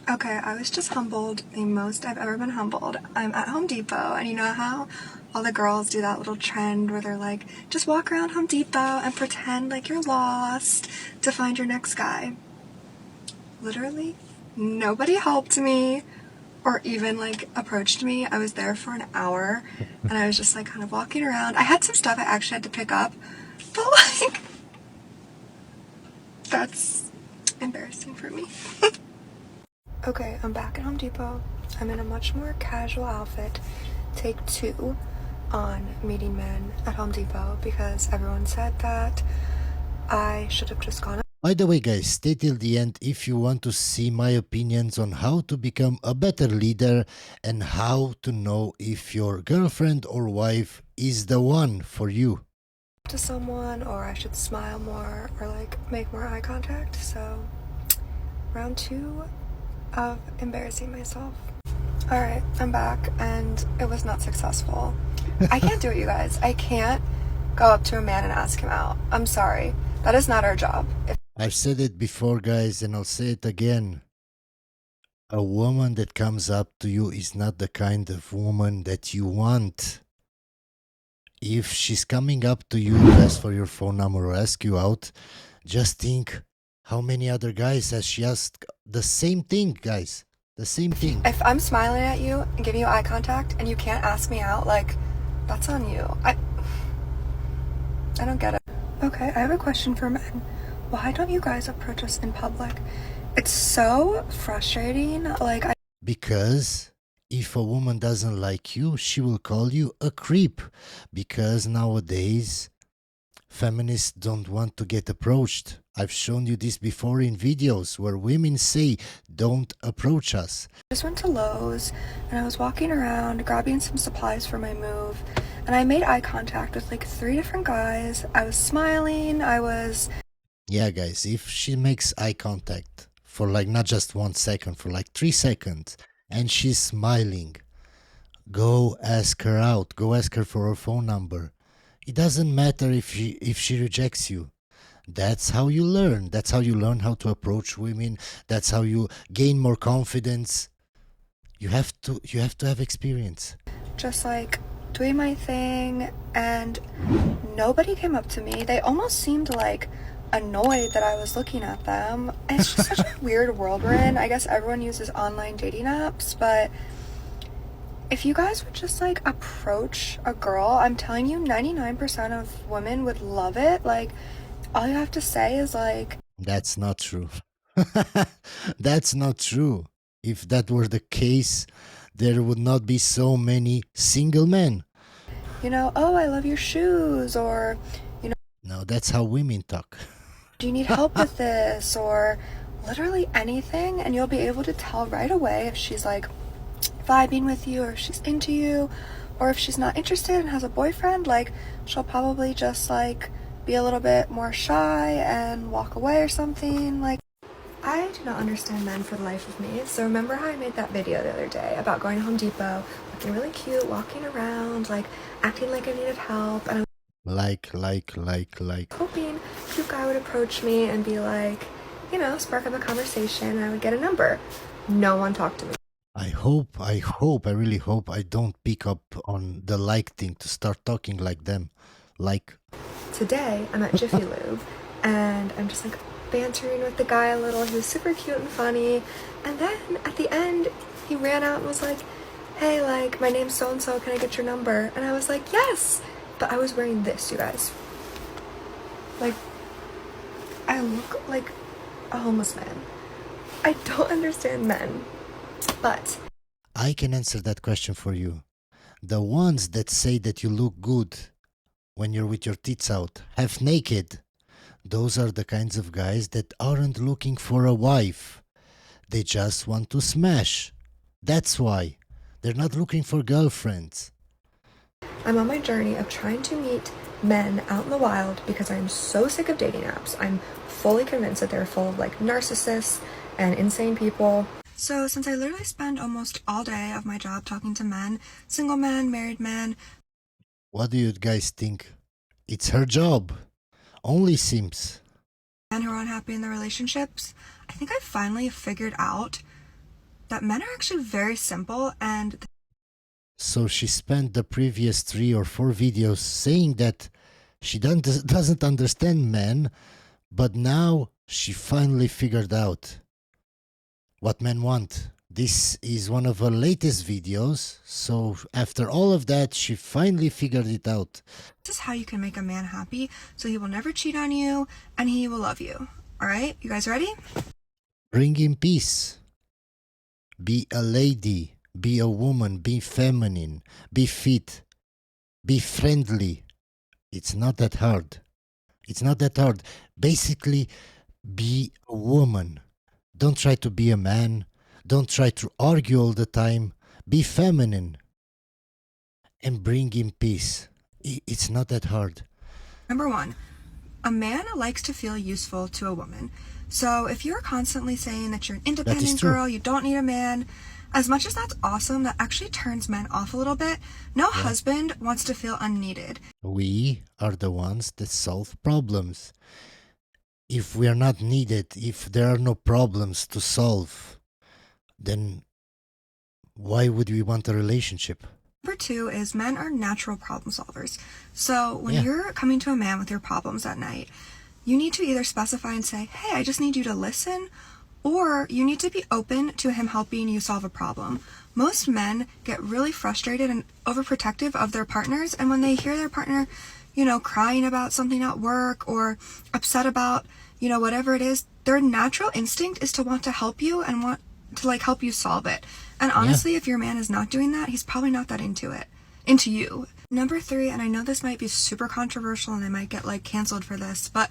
Okay, I was just humbled the most I've ever been humbled. I'm at Home Depot, and you know how all the girls do that little trend where they're like, just walk around Home Depot and pretend like you're lost to find your next guy. Literally, nobody helped me or even like approached me. I was there for an hour and I was just like kind of walking around. I had some stuff I actually had to pick up, but like, that's embarrassing for me. Okay, I'm back at Home Depot. I'm in a much more casual outfit. Take 2 on meeting men at Home Depot because everyone said that I should have just gone. By the way, guys, stay till the end if you want to see my opinions on how to become a better leader and how to know if your girlfriend or wife is the one for you. To someone, or I should smile more or like make more eye contact. So round 2 of embarrassing myself. Alright, I'm back and it was not successful. I can't do it, you guys. I can't go up to a man and ask him out. I'm sorry. That is not our job. I've said it before, guys, and I'll say it again. A woman that comes up to you is not the kind of woman that you want. If she's coming up to you to ask for your phone number or ask you out, just think how many other guys has she asked the same thing, guys. The same thing. If I'm smiling at you and giving you eye contact and you can't ask me out, like, that's on you. I don't get it. Okay, I have a question for men. Why don't you guys approach us in public? It's so frustrating. Like, Because if a woman doesn't like you, she will call you a creep. Because nowadays, feminists don't want to get approached. I've shown you this before in videos where women say, don't approach us. I just went to Lowe's and I was walking around grabbing some supplies for my move, and I made eye contact with like 3 different guys. I was smiling. Yeah, guys, if she makes eye contact for like not just 1 second, for like 3 seconds, and she's smiling, go ask her out. Go ask her for her phone number. It doesn't matter if she rejects you. That's how you learn. That's how you learn how to approach women. That's how you gain more confidence. You have to have experience. Just like doing my thing, and nobody came up to me. They almost seemed like annoyed that I was looking at them. And it's just such a weird world we're in. I guess everyone uses online dating apps, but if you guys would just like approach a girl, I'm telling you 99% of women would love it. Like, all you have to say is like, that's not true. That's not true. If that were the case, there would not be so many single men. you know, oh, I love your shoes, or, you know, No, that's how women talk. do you need help with this, or literally anything, and you'll be able to tell right away if she's like vibing with you, or if she's into you, or if she's not interested and has a boyfriend. Like, she'll probably just like be a little bit more shy and walk away or something. Like, I do not understand men for the life of me. So remember how I made that video the other day about going to Home Depot, looking really cute, walking around, like acting like I needed help, and I'm Like. hoping a cute guy would approach me and be like, you know, spark up a conversation, and I would get a number. No one talked to me. I really hope I don't pick up on the like thing to start talking like them. Like, Today, I'm at Jiffy Lube, and I'm just like bantering with the guy a little. He was super cute and funny, and then at the end, he ran out and was like, hey, like, my name's so-and-so, can I get your number? And I was like, yes! But I was wearing this, you guys. Like, I look like a homeless man. I don't understand men, but I can answer that question for you. The ones that say that you look good when you're with your tits out, half naked, those are the kinds of guys that aren't looking for a wife. They just want to smash. That's why. They're not looking for girlfriends. I'm on my journey of trying to meet men out in the wild because I'm so sick of dating apps. I'm fully convinced that they're full of like narcissists and insane people. So since I literally spend almost all day of my job talking to men, single men, married men. What do you guys think? It's her job. Only Sims. Men who are unhappy in their relationships, I think I finally figured out that men are actually very simple and So she spent the previous 3 or 4 videos saying that she doesn't understand men, but now she finally figured out what men want. This is one of her latest videos, so after all of that, she finally figured it out. this is how you can make a man happy so he will never cheat on you and he will love you. All right, you guys ready? Bring in peace. Be a lady. Be a woman. Be feminine. Be fit. Be friendly. It's not that hard. It's not that hard. Basically, be a woman. Don't try to be a man. Don't try to argue all the time. Be feminine. And bring in peace. It's not that hard. Number 1, a man likes to feel useful to a woman. So if you're constantly saying that you're an independent true. girl, you don't need a man, as much as that's awesome, that actually turns men off a little bit. No husband wants to feel unneeded. We are the ones that solve problems. If we are not needed, if there are no problems to solve, then why would we want a relationship? Number 2 is men are natural problem solvers. So when Yeah. you're coming to a man with your problems at night, you need to either specify and say, hey, I just need you to listen, or you need to be open to him helping you solve a problem. Most men get really frustrated and overprotective of their partners, and when they hear their partner, crying about something at work or upset about, whatever it is, their natural instinct is to want to help you and want to help you solve it. And honestly, if your man is not doing that, he's probably not that into you. Number 3, and I know this might be super controversial and I might get canceled for this, but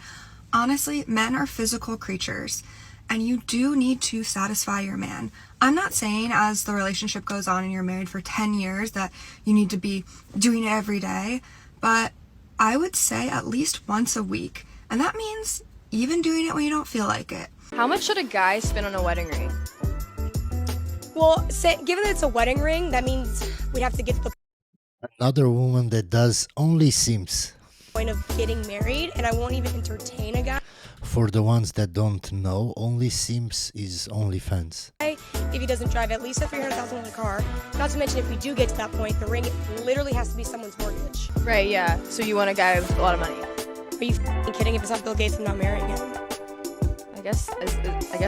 honestly, men are physical creatures and you do need to satisfy your man. I'm not saying as the relationship goes on and you're married for 10 years that you need to be doing it every day, but I would say at least once a week. And that means even doing it when you don't feel like it. How much should a guy spend on a wedding ring? Well, given that it's a wedding ring, that means we'd have to get to the Another woman that does only Sims. point of getting married, and I won't even entertain a guy For the ones that don't know, only Sims is OnlyFans. if he doesn't drive at least a $300,000 car. Not to mention, if we do get to that point, the ring literally has to be someone's mortgage. Right, yeah. So you want a guy with a lot of money. Are you f***ing kidding? If it's not Bill Gates, I'm not marrying him. I guess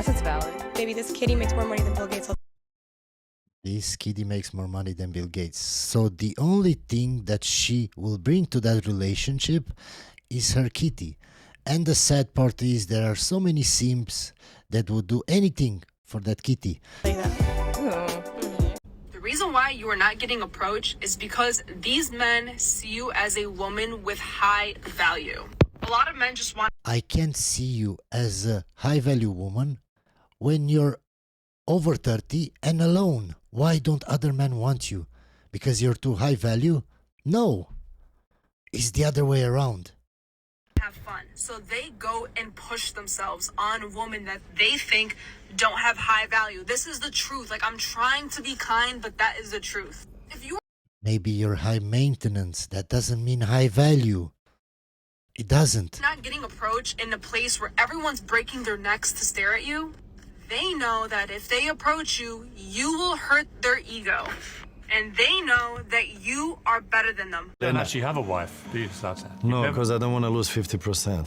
it's valid. Maybe this kitty makes more money than Bill Gates. This kitty makes more money than Bill Gates. So the only thing that she will bring to that relationship is her kitty. And the sad part is there are so many simps that would do anything for that kitty. The reason why you are not getting approached is because these men see you as a woman with high value. A lot of men just want I can't see you as a high value woman when you're over 30 and alone. Why don't other men want you? Because you're too high value? No. It's the other way around. to have fun. So they go and push themselves on women that they think don't have high value. This is the truth. I'm trying to be kind, but that is the truth. If you Maybe you're high maintenance. That doesn't mean high value. It doesn't. are not getting approached in a place where everyone's breaking their necks to stare at you, they know that if they approach you, you will hurt their ego. And they know that you are better than them. Don't actually have a wife, do you, Zlatan? No, because I don't want to lose 50%.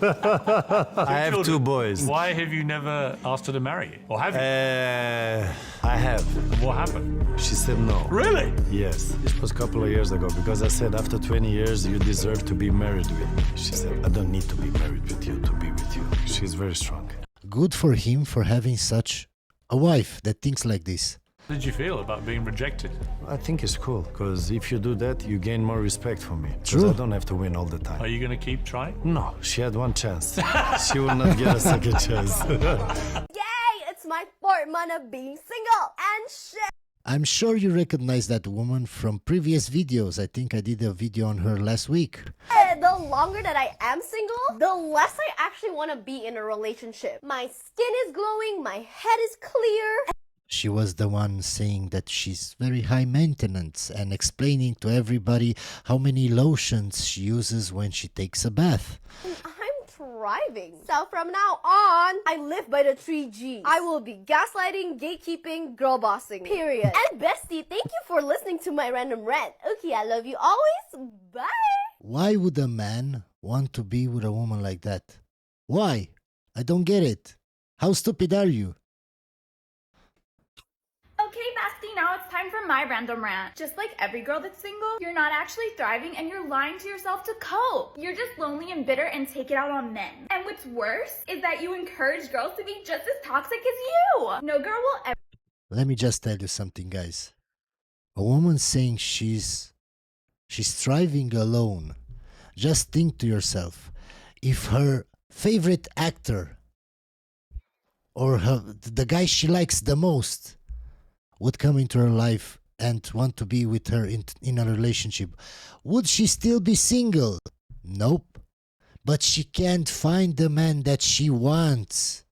I have two boys. Why have you never asked her to marry you? Or have you? I have. What happened? She said no. Really? Yes. It was a couple of years ago because I said after 20 years you deserve to be married with me. She said I don't need to be married with you to be with you. She's very strong. Good for him for having such a wife that thinks like this. How did you feel about being rejected? I think it's cool because if you do that, you gain more respect for me. 'Cause True. I don't have to win all the Are time. you going to keep trying? No, she had one chance. She will not get a second chance. Yay! It's my fourth month of being single and shit. I'm sure you recognize that woman from previous videos. I think I did a video on her last week. The longer that I am single, the less I actually want to be in a relationship. My skin is glowing, my head is clear. She was the one saying that she's very high maintenance and explaining to everybody how many lotions she uses when she takes a bath. I'm thriving. So from now on, I live by the 3Gs. I will be gaslighting, gatekeeping, girl bossing. Period. And bestie, thank you for listening to my random rant. Okay, I love you always. Bye. Why would a man want to be with a woman like that? Why? I don't get it. How stupid are you? Okay, bestie, now it's time for my random rant. Just like every girl that's single, you're not actually thriving and you're lying to yourself to cope. You're just lonely and bitter and take it out on men. And what's worse is that you encourage girls to be just as toxic as you. No girl will ever. Let me just tell you something, guys. A woman saying she's thriving alone. Just think to yourself, if her favorite actor or the guy she likes the most would come into her life and want to be with her in a relationship, would she still be single? Nope. But she can't find the man that she wants.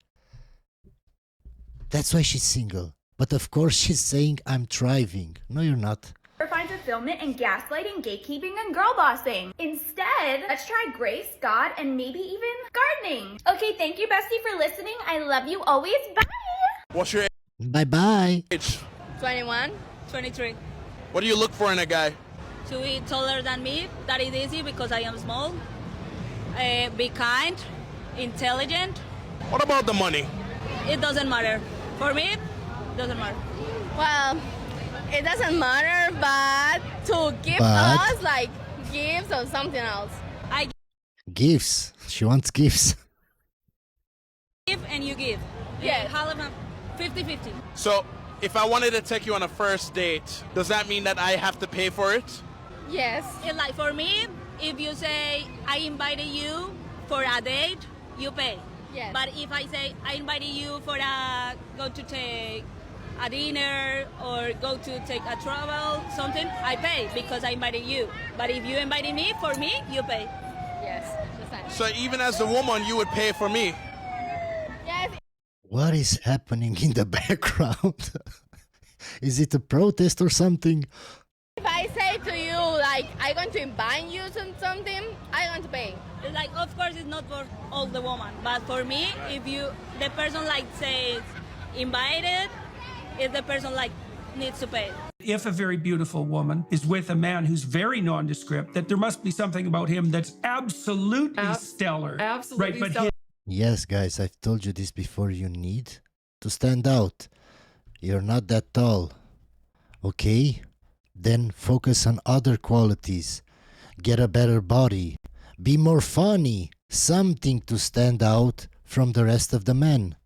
That's why she's single. But of course she's saying, I'm thriving. No, you're not. Find fulfillment in gaslighting, gatekeeping, and girl bossing. Instead, let's try grace, God, and maybe even gardening. Okay, thank you, bestie, for listening. I love you always. Bye. What's your Bye-bye. age? 21, 23. What do you look for in a guy? To be taller than me, that is easy because I am small. Be kind, intelligent. What about the money? It doesn't matter. For me, it doesn't matter. Well, it doesn't matter, but to give us like gifts or something else. I Gifts. She wants gifts. give and you give. Yes. 50-50. So, if I wanted to take you on a first date, does that mean that I have to pay for it? Yes. It's like for me, if you say I invited you for a date, you pay. Yes. But if I say I invited you for go to take a dinner or go to take a travel, something, I pay because I invited you. But if you invited me, for me, you pay. Yes. That's So even as the woman, you would pay for me? yes. What is happening in the background? Is it a protest or something? If I say to you like I'm going to invite you to something, I'm going to pay. It's like, of course, it's not for all the woman, but for me, if the person like says invited, if the person like needs to pay. If a very beautiful woman is with a man who's very nondescript, that there must be something about him that's absolutely stellar. Absolutely right, stellar. Yes, guys, I've told you this before. You need to stand out. You're not that tall. Okay? Then focus on other qualities. Get a better body. Be more funny. Something to stand out from the rest of the men.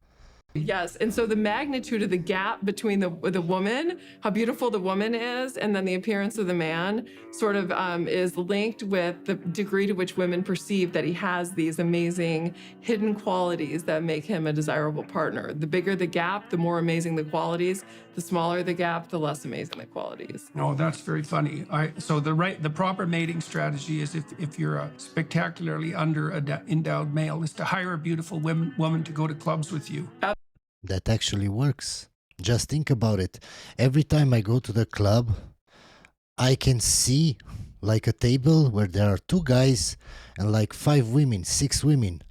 Yes, and so the magnitude of the gap between the woman, how beautiful the woman is, and then the appearance of the man sort of is linked with the degree to which women perceive that he has these amazing hidden qualities that make him a desirable partner. The bigger the gap, the more amazing the qualities. The smaller the gap, the less amazing the qualities. Oh, that's very funny. So the proper mating strategy is if you're a spectacularly endowed male, is to hire a beautiful woman to go to clubs with you. That actually works. Just think about it. Every time I go to the club, I can see like a table where there are 2 guys and like 5 women, 6 women.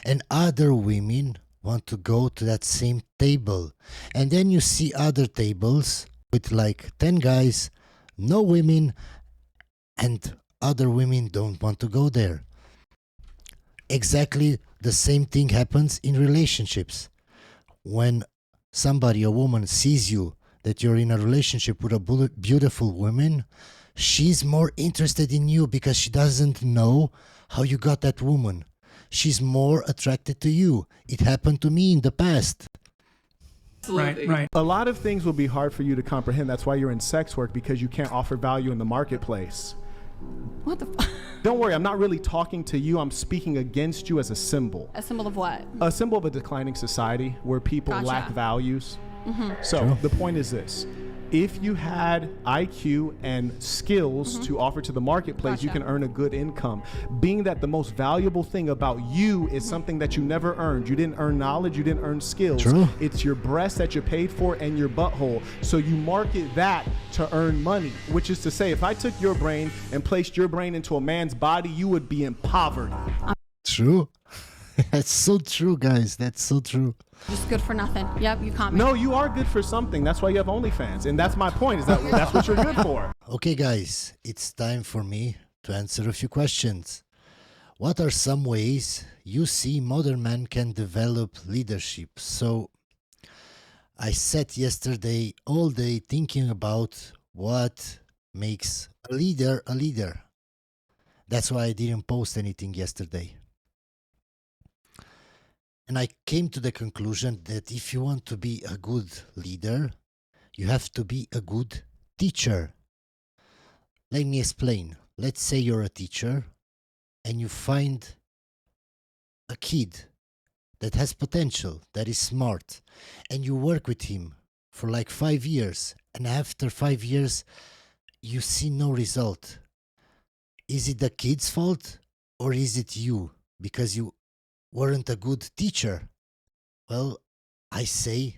And other women want to go to that same table. And then you see other tables with like 10 guys, no women, and other women don't want to go there. Exactly the same thing happens in relationships. When somebody, a woman, sees you that you're in a relationship with a beautiful woman, she's more interested in you because she doesn't know how you got that woman. She's more attracted to you. It happened to me in the past. Right. A lot of things will be hard for you to comprehend. That's why you're in sex work, because you can't offer value in the marketplace. What the fuck? Don't worry, I'm not really talking to you. I'm speaking against you as a symbol. A symbol of what? A symbol of a declining society where people lack values. So the point is this. If you had IQ and skills to offer to the marketplace, you can earn a good income. Being that the most valuable thing about you is something that you never earned. You didn't earn knowledge, you didn't earn skills. True. It's your breast that you paid for and your butthole. So you market that to earn money, which is to say, if I took your brain and placed your brain into a man's body, you would be in poverty. True. That's so true, guys. That's so true. Just good for nothing. Yep, you caught me. No, you are good for something. That's why you have OnlyFans. And that's my point, is that that's what you're good for. Okay, guys, it's time for me to answer a few questions. What are some ways you see modern men can develop leadership? So, I sat yesterday all day thinking about what makes a leader a leader. That's why I didn't post anything yesterday. And I came to the conclusion that if you want to be a good leader, you have to be a good teacher. Let me explain. Let's say you're a teacher and you find a kid that has potential, that is smart, and you work with him for like 5 years, and after 5 years, you see no result. Is it the kid's fault or is it you because you weren't a good teacher? Well, I say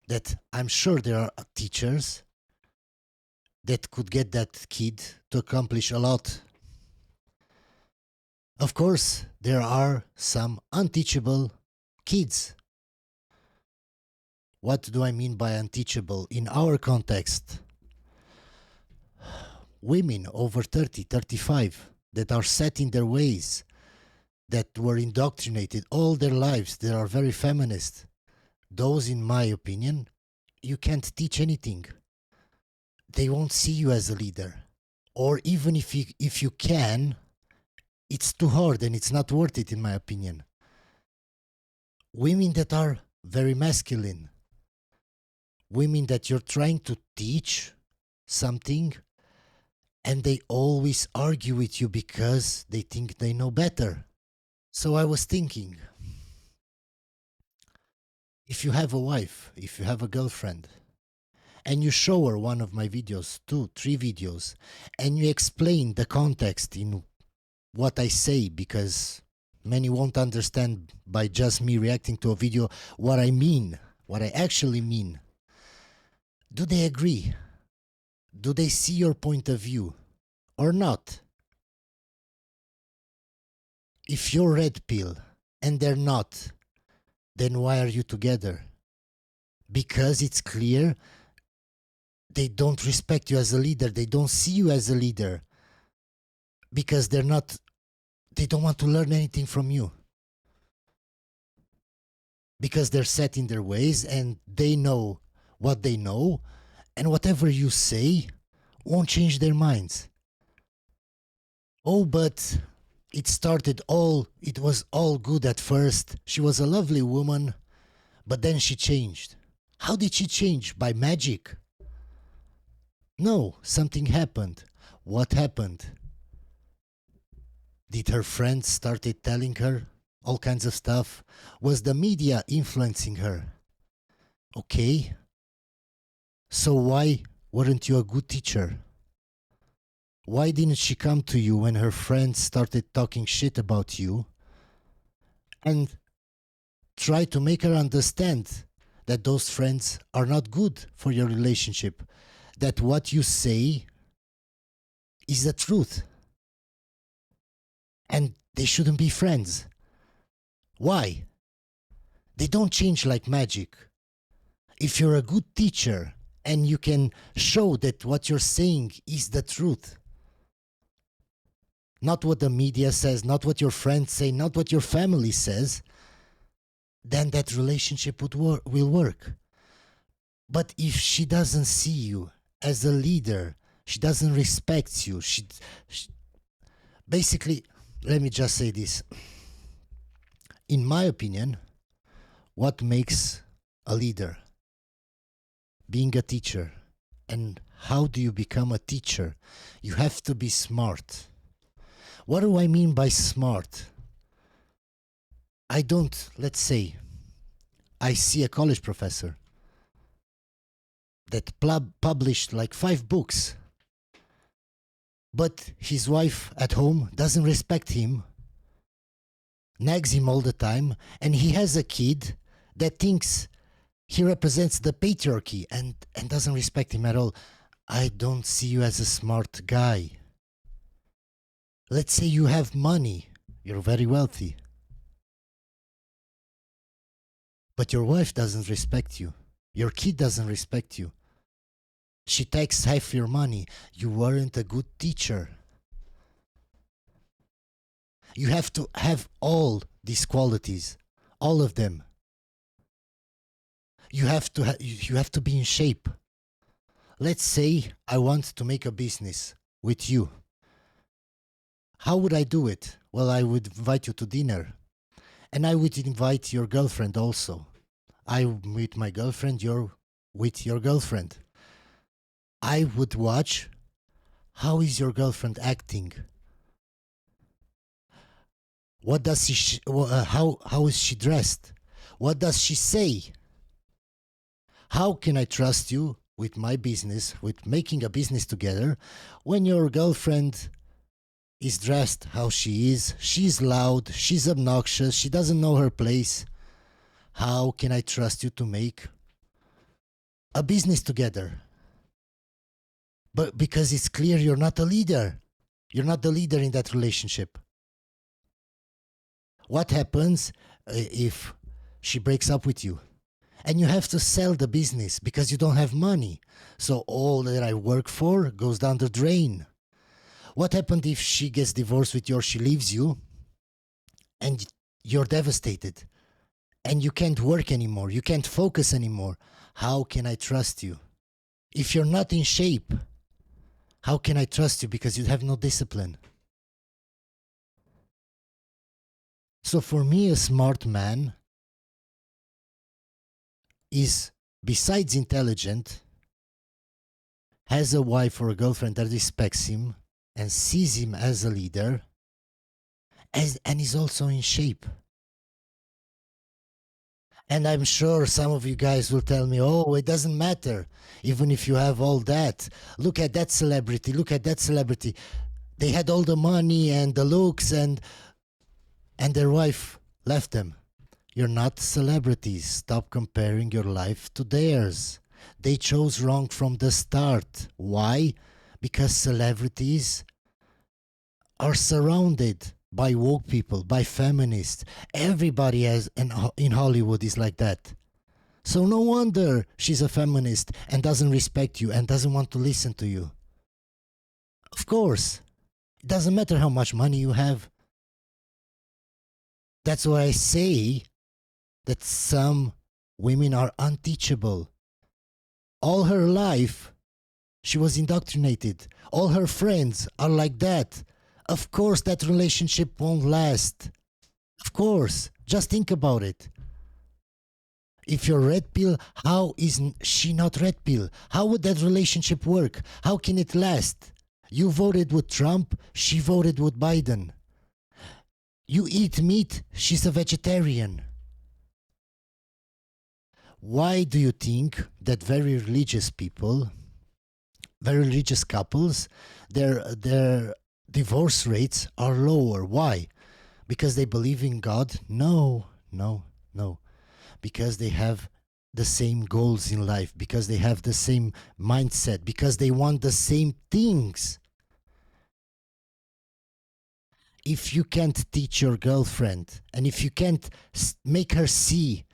that I'm sure there are teachers that could get that kid to accomplish a lot. Of course, there are some unteachable kids. What do I mean by unteachable? In our context, women over 30, 35 that are set in their ways, that were indoctrinated all their lives, that are very feminist. Those, in my opinion, you can't teach anything. They won't see you as a leader. Or even if you can, it's too hard and it's not worth it, in my opinion. Women that are very masculine, women that you're trying to teach something and they always argue with you because they think they know better. So I was thinking, if you have a wife, if you have a girlfriend, and you show her one of my videos, 2, 3 videos, and you explain the context in what I say, because many won't understand by just me reacting to a video what I mean, what I actually mean. Do they agree? Do they see your point of view or not? If you're red pill and they're not, then why are you together? Because it's clear they don't respect you as a leader. They don't see you as a leader. Because they don't want to learn anything from you. Because they're set in their ways and they know what they know, and whatever you say won't change their minds. Oh, but it was all good at first. She was a lovely woman, but then she changed. How did she change? By magic? No, something happened. What happened? Did her friends started telling her all kinds of stuff? Was the media influencing her? Okay. So why weren't you a good teacher? Why didn't she come to you when her friends started talking shit about you and try to make her understand that those friends are not good for your relationship, that what you say is the truth and they shouldn't be friends? Why? They don't change like magic. If you're a good teacher and you can show that what you're saying is the truth, not what the media says, not what your friends say, not what your family says, then that relationship will work. But if she doesn't see you as a leader, she doesn't respect you, she basically, let me just say this. In my opinion, what makes a leader? Being a teacher. And how do you become a teacher? You have to be smart. What do I mean by smart? Let's say, I see a college professor that published like 5 books, but his wife at home doesn't respect him, nags him all the time, and he has a kid that thinks he represents the patriarchy and doesn't respect him at all. I don't see you as a smart guy. Let's say you have money, you're very wealthy, But your wife doesn't respect you. Your kid doesn't respect you. She takes half your money. You weren't a good teacher. You have to have all these qualities, all of them. You have to be in shape. Let's say I want to make a business with you. How would I do it? Well, I would invite you to dinner. And I would invite your girlfriend also. I meet my girlfriend, you're with your girlfriend. I would watch how is your girlfriend acting. What does she? How is she dressed? What does she say? How can I trust you with my business, with making a business together, when your girlfriend is dressed how she is? She's loud, she's obnoxious, she doesn't know her place. How can I trust you to make a business together? But because it's clear you're not a leader. You're not the leader in that relationship. What happens if she breaks up with you? And you have to sell the business because you don't have money. So all that I work for goes down the drain. What happened if she gets divorced with you or she leaves you and you're devastated and you can't work anymore, you can't focus anymore? How can I trust you? If you're not in shape, how can I trust you because you have no discipline? So for me, a smart man is, besides intelligent, has a wife or a girlfriend that respects him and sees him as a leader, and is also in shape. And I'm sure some of you guys will tell me, oh, it doesn't matter, even if you have all that. Look at that celebrity, look at that celebrity. They had all the money and the looks and their wife left them. You're not celebrities. Stop comparing your life to theirs. They chose wrong from the start. Why? Because celebrities are surrounded by woke people, by feminists. Everybody in Hollywood is like that. So no wonder she's a feminist and doesn't respect you and doesn't want to listen to you. Of course. It doesn't matter how much money you have. That's why I say that some women are unteachable. All her life, she was indoctrinated. All her friends are like that. Of course, that relationship won't last. Of course. Just think about it. If you're red pill, how is she not red pill? How would that relationship work? How can it last? You voted with Trump, she voted with Biden. You eat meat, she's a vegetarian. Why do you think that very religious people, very religious couples, their divorce rates are lower? Why? Because they believe in God? No. Because they have the same goals in life, because they have the same mindset, because they want the same things. If you can't teach your girlfriend, and if you can't make her see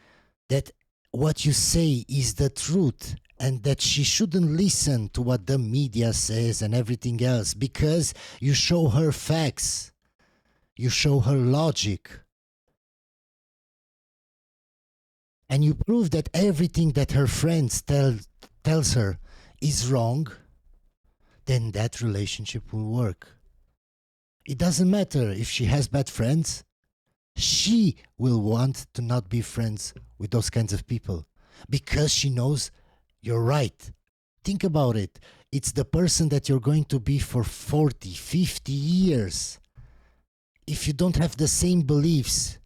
that what you say is the truth, and that she shouldn't listen to what the media says and everything else, because you show her facts, you show her logic, and you prove that everything that her friends tells her is wrong, then that relationship will work. It doesn't matter if she has bad friends. She will want to not be friends with those kinds of people because she knows you're right. Think about it. It's the person that you're going to be for 40, 50 years. If you don't have the same beliefs,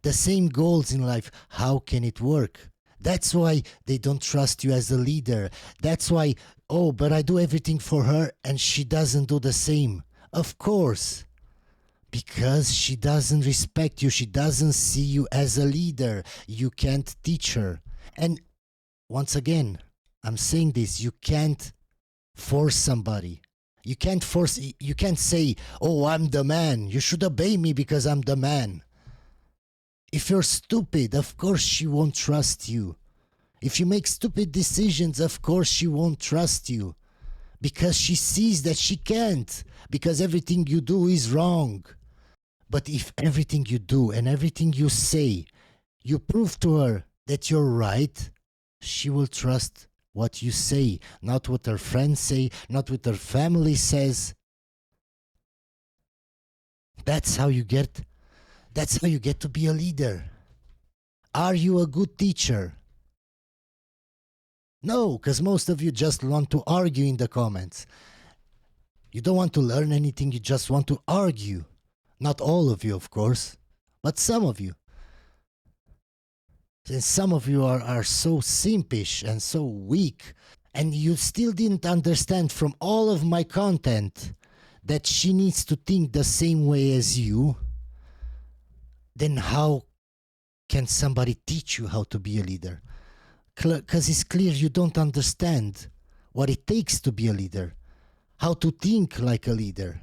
the same goals in life, how can it work? That's why they don't trust you as a leader. That's why, oh, but I do everything for her and she doesn't do the same. Of course, because she doesn't respect you. She doesn't see you as a leader. You can't teach her. And once again, I'm saying this, you can't force somebody. You can't say, oh, I'm the man. You should obey me because I'm the man. If you're stupid, of course she won't trust you. If you make stupid decisions, of course she won't trust you. Because she sees that she can't. Because everything you do is wrong. But if everything you do and everything you say, you prove to her that you're right, she will trust what you say, not what her friends say, not what her family says. That's how you get to be a leader. Are you a good teacher? No, because most of you just want to argue in the comments. You don't want to learn anything, you just want to argue. Not all of you, of course, but some of you. And some of you are so simpish and so weak, and you still didn't understand from all of my content that she needs to think the same way as you. Then how can somebody teach you how to be a leader? Because it's clear you don't understand what it takes to be a leader, how to think like a leader.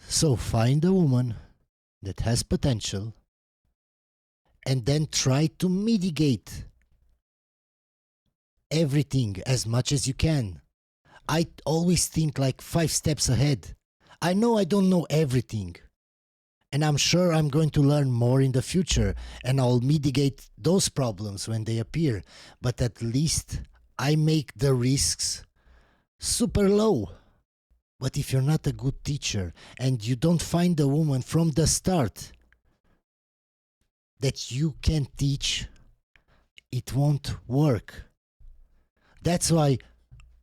So find a woman that has potential and then try to mitigate everything as much as you can. I always think like 5 steps ahead. I know I don't know everything. And I'm sure I'm going to learn more in the future, and I'll mitigate those problems when they appear. But at least I make the risks super low. But if you're not a good teacher and you don't find a woman from the start that you can teach, it won't work. That's why,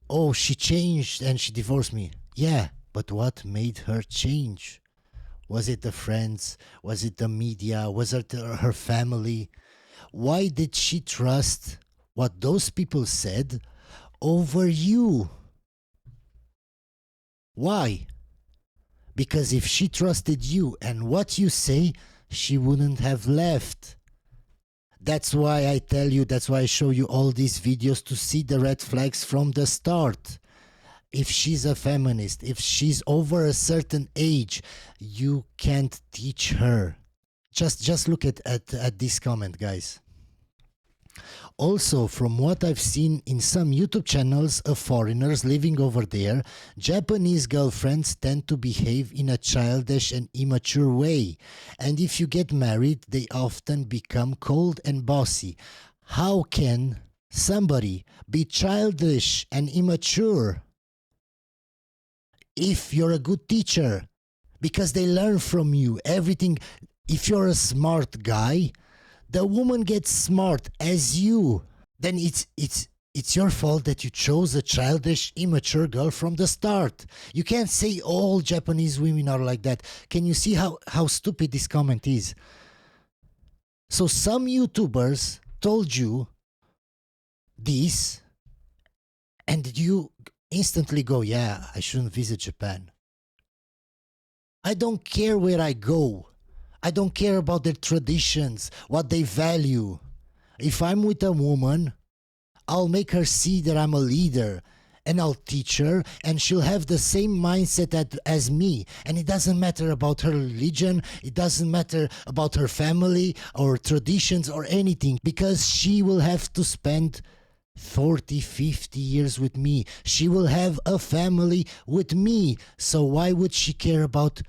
oh, she changed and she divorced me. Yeah, but what made her change? Was it the friends? Was it the media? Was it her family? Why did she trust what those people said over you? Why? Because if she trusted you and what you say, she wouldn't have left. That's why I tell you, that's why I show you all these videos to see the red flags from the start. If she's a feminist, if she's over a certain age, you can't teach her. Just look at this comment, guys. Also, from what I've seen in some YouTube channels of foreigners living over there, Japanese girlfriends tend to behave in a childish and immature way. And if you get married, they often become cold and bossy. How can somebody be childish and immature if you're a good teacher? Because they learn from you everything. If you're a smart guy, the woman gets smart as you. Then it's your fault that you chose a childish, immature girl from the start. You can't say all Japanese women are like that. Can you see how stupid this comment is? So some YouTubers told you this, and you instantly go, yeah, I shouldn't visit Japan. I don't care where I go. I don't care about their traditions, what they value. If I'm with a woman, I'll make her see that I'm a leader, and I'll teach her, and she'll have the same mindset as me. And it doesn't matter about her religion, it doesn't matter about her family or traditions or anything, because she will have to spend 40, 50 years with me. She will have a family with me. So why would she care about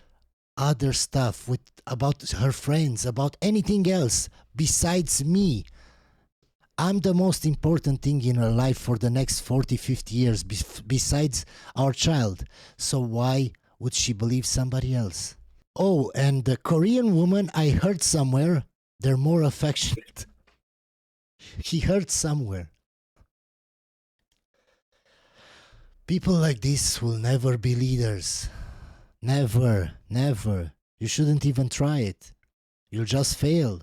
other stuff, about her friends, about anything else besides me? I'm the most important thing in her life for the next 40, 50 years besides our child. So why would she believe somebody else? Oh, and the Korean woman, I heard somewhere, they're more affectionate. He heard somewhere. People like this will never be leaders. Never, never. You shouldn't even try it. You'll just fail.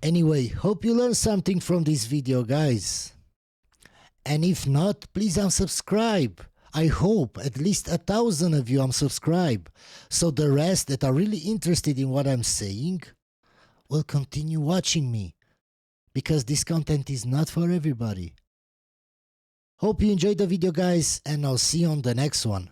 Anyway, hope you learned something from this video, guys. And if not, please unsubscribe. I hope at least 1,000 of you unsubscribe. So the rest that are really interested in what I'm saying will continue watching me. Because this content is not for everybody. Hope you enjoyed the video, guys, and I'll see you on the next one.